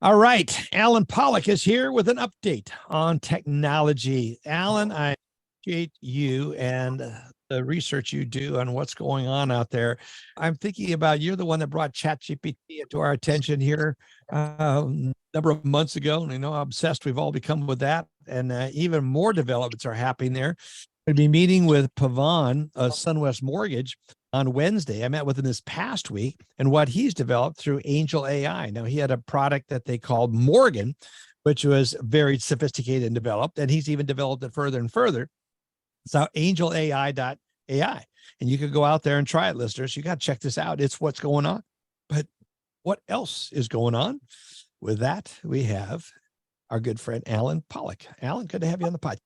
All right. Alan Pollock is here with an update on technology. Alan, I appreciate you and the research you do on what's going on out there. I'm thinking about you're the one that brought ChatGPT into our attention here a number of months ago. And I know how obsessed we've all become with that. And even more developments are happening there. I'll be meeting with Pavan, SunWest Mortgage, on Wednesday. I met with him this past week and what he's developed through Angel AI. Now, he had a product that they called Morgan, which was very sophisticated and developed, and he's even developed it further and further. It's now angelai.ai. And you could go out there and try it, listeners. You got to check this out. It's what's going on. But what else is going on? With that, we have our good friend, Alan Pollock. Alan, good to have you on the podcast.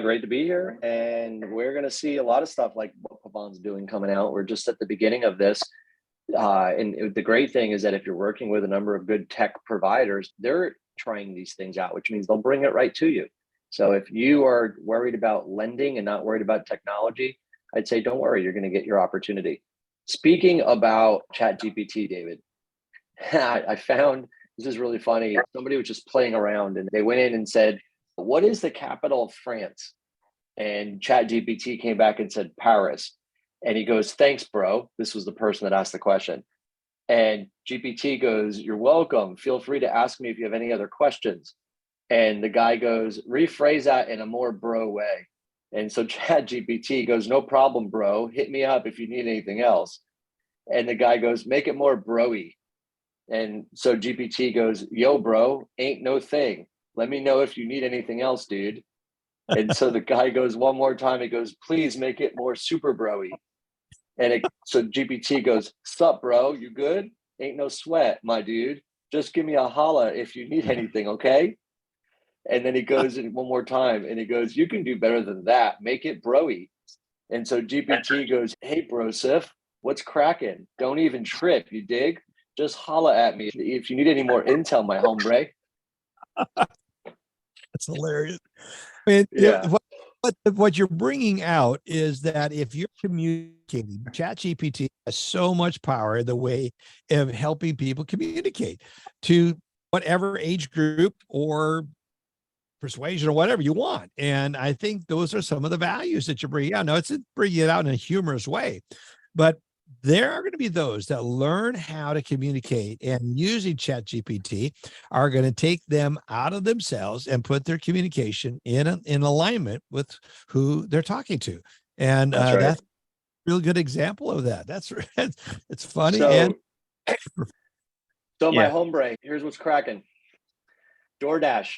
Great to be here. And we're going to see a lot of stuff like what Pavan's doing coming out. We're just at the beginning of this. And the great thing is that if you're working with a number of good tech providers, they're trying these things out, which means they'll bring it right to you. So if you are worried about lending and not worried about technology, I'd say, don't worry, you're going to get your opportunity. Speaking about ChatGPT, David, I found this is really funny. Somebody was just playing around and they went in and said, what is the capital of France? And ChatGPT came back and said, Paris. And he goes, thanks, bro. This was the person that asked the question. And GPT goes, you're welcome. Feel free to ask me if you have any other questions. And the guy goes, rephrase that in a more bro way. And so ChatGPT goes, no problem, bro. Hit me up if you need anything else. And the guy goes, make it more bro-y. And so GPT goes, yo, bro, ain't no thing. Let me know if you need anything else, dude. And so the guy goes one more time. He goes, please make it more super bro-y. And so GPT goes, sup, bro? You good? Ain't no sweat, my dude. Just give me a holla if you need anything, okay? And then he goes in one more time and he goes, you can do better than that. Make it bro-y. And so GPT goes, hey, bro, Sif, what's cracking? Don't even trip, you dig? Just holla at me if you need any more intel, my hombre. That's hilarious. I mean, Yeah. what you're bringing out is that if you're communicating, ChatGPT has so much power in the way of helping people communicate to whatever age group or persuasion or whatever you want. And I think those are some of the values that you're bringing out. Now, it's bringing it out in a humorous way, but there are going to be those that learn how to communicate, and using ChatGPT are going to take them out of themselves and put their communication in alignment with who they're talking to. And That's right. that's a real good example of that. It's funny. So my Yeah. hombre, here's what's cracking. DoorDash,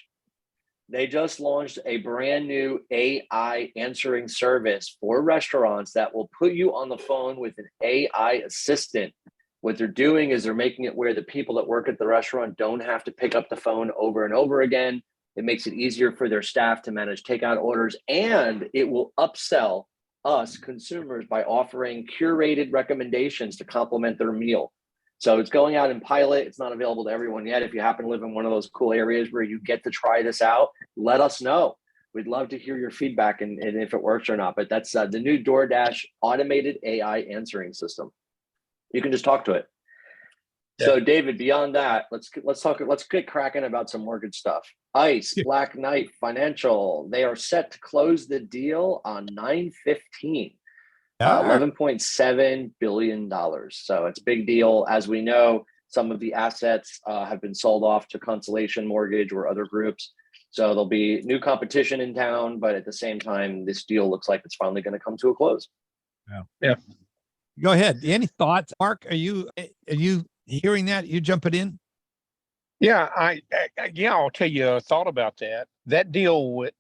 they just launched a brand new AI answering service for restaurants that will put you on the phone with an AI assistant. What they're doing is they're making it where the people that work at the restaurant don't have to pick up the phone over and over again. It makes it easier for their staff to manage takeout orders, and it will upsell us consumers by offering curated recommendations to complement their meal. So it's going out in pilot. It's not available to everyone yet. If you happen to live in one of those cool areas where you get to try this out, let us know. We'd love to hear your feedback and if it works or not. But that's the new DoorDash automated AI answering system. You can just talk to it. Yeah. So David, beyond that, let's get cracking about some mortgage stuff. ICE, Black Knight Financial, they are set to close the deal on 9/15. $11.7 billion. So it's a big deal. As we know, some of the assets have been sold off to Constellation Mortgage or other groups. So there'll be new competition in town, but at the same time, this deal looks like it's finally going to come to a close. Yeah. Go ahead. Any thoughts, Mark? Are you hearing that? You jumping in? Yeah, I'll tell you a thought about that. That deal with,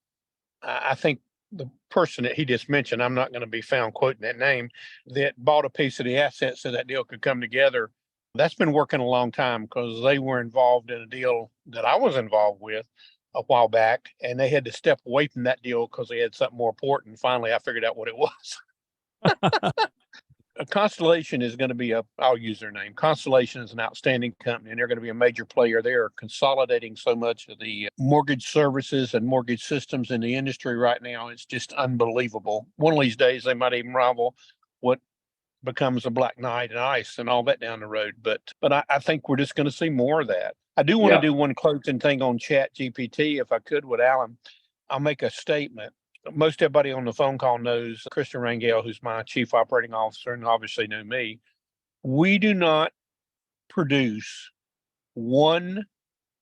I think, the person that he just mentioned, I'm not going to be found quoting that name, that bought a piece of the assets so that deal could come together. That's been working a long time because they were involved in a deal that I was involved with a while back, and they had to step away from that deal because they had something more important. Finally, I figured out what it was. Constellation is going to be I'll use their name. Constellation is an outstanding company, and they're going to be a major player. They are consolidating so much of the mortgage services and mortgage systems in the industry right now. It's just unbelievable. One of these days, they might even rival what becomes a Black Knight and ICE and all that down the road. But I think we're just going to see more of that. I do want to Yeah. do one closing thing on Chat GPT, if I could, with Alan. I'll make a statement. Most everybody on the phone call knows Christian Rangel, who's my chief operating officer, and obviously knew me. We do not produce one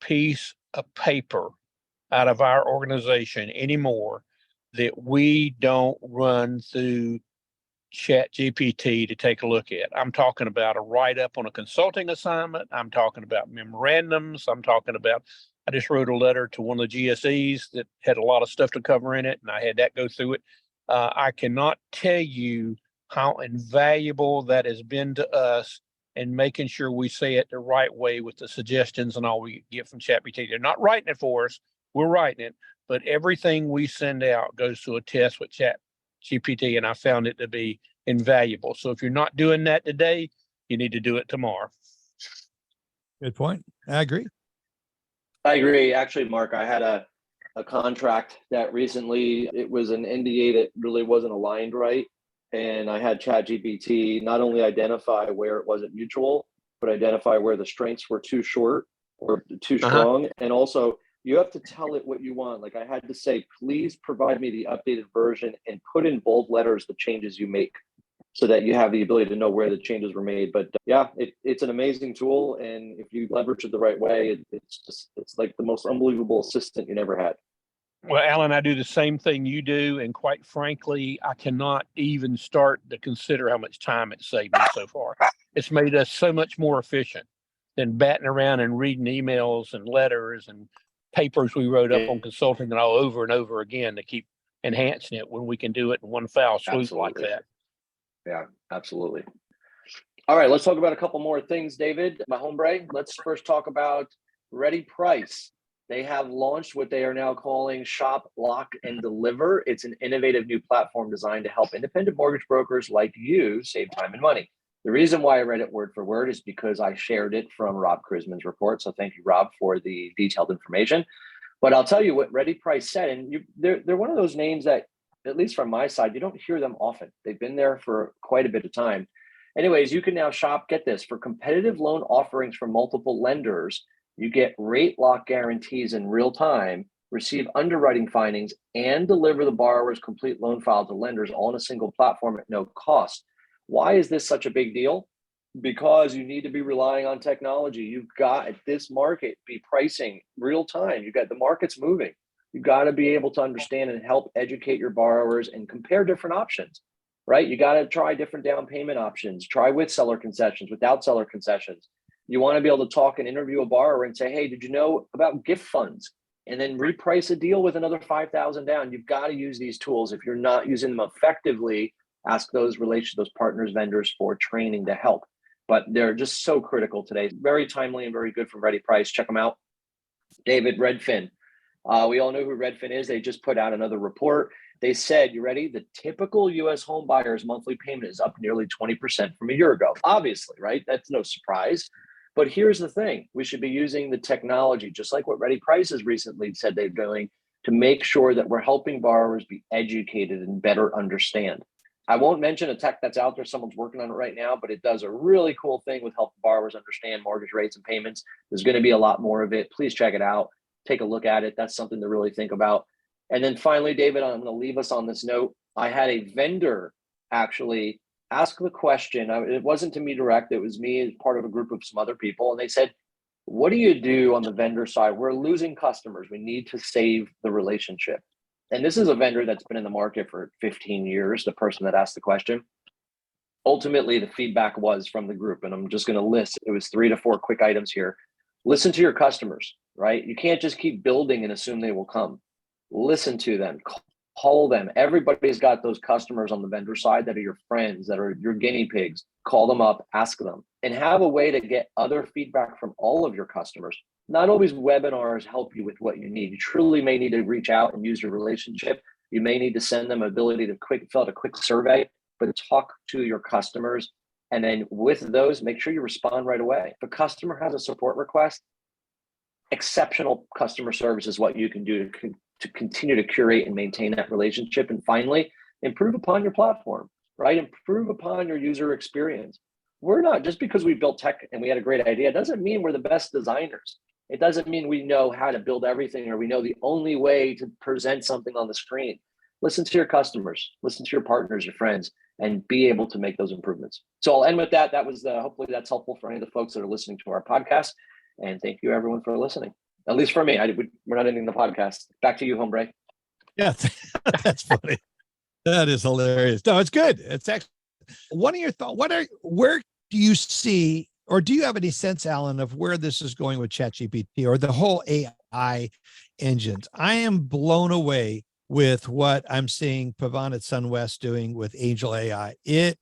piece of paper out of our organization anymore that we don't run through Chat GPT to take a look at. I'm talking about a write-up on a consulting assignment. I'm talking about memorandums. I just wrote a letter to one of the GSEs that had a lot of stuff to cover in it, and I had that go through it. I cannot tell you how invaluable that has been to us in making sure we say it the right way with the suggestions and all we get from ChatGPT. They're not writing it for us. We're writing it, but everything we send out goes to a test with ChatGPT, and I found it to be invaluable. So if you're not doing that today, you need to do it tomorrow. Good point. I agree. I agree. Actually, Mark, I had a contract that recently, it was an NDA that really wasn't aligned right. And I had ChatGPT not only identify where it wasn't mutual, but identify where the strengths were too short or too strong. And also, you have to tell it what you want. Like I had to say, please provide me the updated version and put in bold letters the changes you make so that you have the ability to know where the changes were made. But yeah, it's an amazing tool. And if you leverage it the right way, it's like the most unbelievable assistant you never had. Well, Alan, I do the same thing you do. And quite frankly, I cannot even start to consider how much time it's saved me so far. It's made us so much more efficient than batting around and reading emails and letters and papers we wrote up on consulting and all over and over again to keep enhancing it when we can do it in one foul swoop like that. Yeah, absolutely. All right, let's talk about a couple more things, David. My hombre, let's first talk about Ready Price. They have launched what they are now calling Shop, Lock, and Deliver. It's an innovative new platform designed to help independent mortgage brokers like you save time and money. The reason why I read it word for word is because I shared it from Rob Chrisman's report. So thank you, Rob, for the detailed information. But I'll tell you what Ready Price said, and they're one of those names that, at least from my side, you don't hear them often. They've been there for quite a bit of time. Anyways, you can now shop, get this, for competitive loan offerings from multiple lenders. You get rate lock guarantees in real time, receive underwriting findings, and deliver the borrower's complete loan file to lenders all in a single platform at no cost. Why is this such a big deal? Because you need to be relying on technology. You've got at this market be pricing real time. You've got the market's moving. You've got to be able to understand and help educate your borrowers and compare different options, right? You got to try different down payment options, try with seller concessions, without seller concessions. You want to be able to talk and interview a borrower and say, hey, did you know about gift funds? And then reprice a deal with another 5,000 down. You've got to use these tools. If you're not using them effectively, ask those partners, vendors for training to help. But they're just so critical today. Very timely and very good from Ready Price. Check them out. David, Redfin. We all know who Redfin is. They just put out another report. They said, you ready? The typical US home buyer's monthly payment is up nearly 20% from a year ago. Obviously, right? That's no surprise. But here's the thing. We should be using the technology, just like what Ready Price has recently said they're doing, to make sure that we're helping borrowers be educated and better understand. I won't mention a tech that's out there. Someone's working on it right now, but it does a really cool thing with helping borrowers understand mortgage rates and payments. There's going to be a lot more of it. Please check it out. Take a look at it. That's something to really think about. And then finally, David, I'm going to leave us on this note. I had a vendor actually ask the question. It wasn't to me direct. It was me as part of a group of some other people. And they said, what do you do on the vendor side? We're losing customers. We need to save the relationship. And this is a vendor that's been in the market for 15 years, the person that asked the question. Ultimately, the feedback was from the group, and I'm just going to list, it was 3 to 4 quick items here. Listen to your customers, right? You can't just keep building and assume they will come. Listen to them, call them. Everybody's got those customers on the vendor side that are your friends, that are your guinea pigs. Call them up, ask them, and have a way to get other feedback from all of your customers. Not always webinars help you with what you need. You truly may need to reach out and use your relationship. You may need to send them ability to fill out a quick survey, but talk to your customers. And then with those, make sure you respond right away. If a customer has a support request, exceptional customer service is what you can do to continue to curate and maintain that relationship. And finally, improve upon your platform, right? Improve upon your user experience. We're not, just because we built tech and we had a great idea, doesn't mean we're the best designers. It doesn't mean we know how to build everything or we know the only way to present something on the screen. Listen to your customers, listen to your partners, your friends, and be able to make those improvements. So I'll end with that. That was hopefully that's helpful for any of the folks that are listening to our podcast. And thank you everyone for listening. At least for me, we're not ending the podcast. Back to you, Hombre. Yeah, that's funny. That is hilarious. No, it's good. It's excellent. What are your thoughts? Where do you see, or do you have any sense, Alan, of where this is going with ChatGPT or the whole AI engines? I am blown away with what I'm seeing Pavan at SunWest doing with Angel AI. I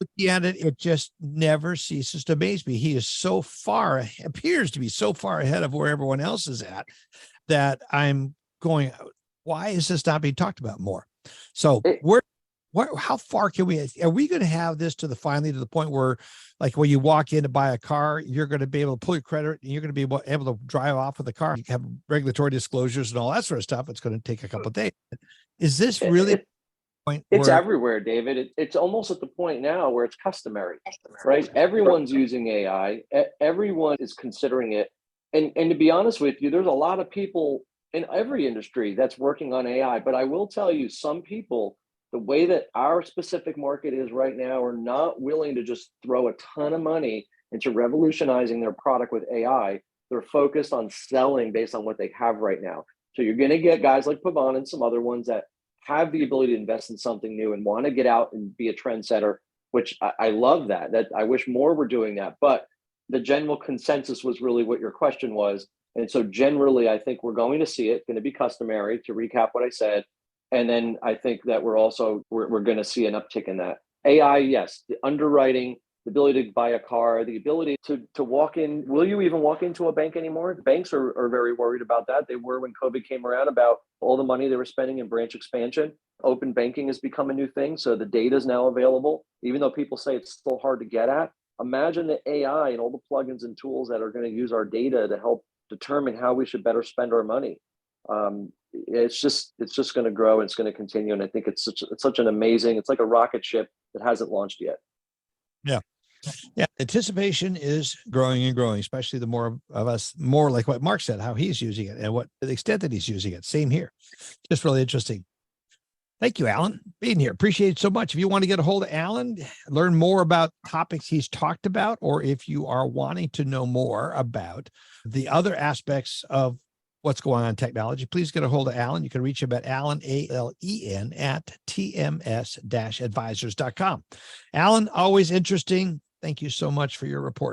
look at it, it just never ceases to amaze me. He is so far, appears to be so far ahead of where everyone else is at, that I'm going, why is this not being talked about more? So how far are we going to have this finally to the point where, like, when you walk in to buy a car, you're going to be able to pull your credit and you're going to be able to drive off with the car. You have regulatory disclosures and all that sort of stuff. It's going to take a couple of days. Is this really the point? It's everywhere, David. It's almost at the point now where it's customary, right? Everyone's using AI. Everyone is considering it. And to be honest with you, there's a lot of people in every industry that's working on AI. But I will tell you, some people, the way that our specific market is right now, are not willing to just throw a ton of money into revolutionizing their product with AI. They're focused on selling based on what they have right now. So you're going to get guys like Pavan and some other ones that have the ability to invest in something new and want to get out and be a trendsetter, which I love that I wish more were doing that. But the general consensus was really what your question was. And so generally, I think we're going to see it, going to be customary, to recap what I said. And then I think that we're going to see an uptick in that. AI, yes, the underwriting, the ability to buy a car, the ability to walk in. Will you even walk into a bank anymore? Banks are very worried about that. They were when COVID came around, about all the money they were spending in branch expansion. Open banking has become a new thing. So the data is now available, even though people say it's still hard to get at. Imagine the AI and all the plugins and tools that are going to use our data to help determine how we should better spend our money. It's just going to grow and it's going to continue. And I think it's such an amazing, it's like a rocket ship that hasn't launched yet. Yeah. Yeah. Anticipation is growing and growing, especially the more of us, more like what Mark said, how he's using it and what the extent that he's using it. Same here. Just really interesting. Thank you, Alan, being here. Appreciate it so much. If you want to get a hold of Alan, learn more about topics he's talked about, or if you are wanting to know more about the other aspects of what's going on in technology, please get a hold of Alan. You can reach him at Alan, ALEN, at tms-advisors.com. Alan, always interesting. Thank you so much for your report.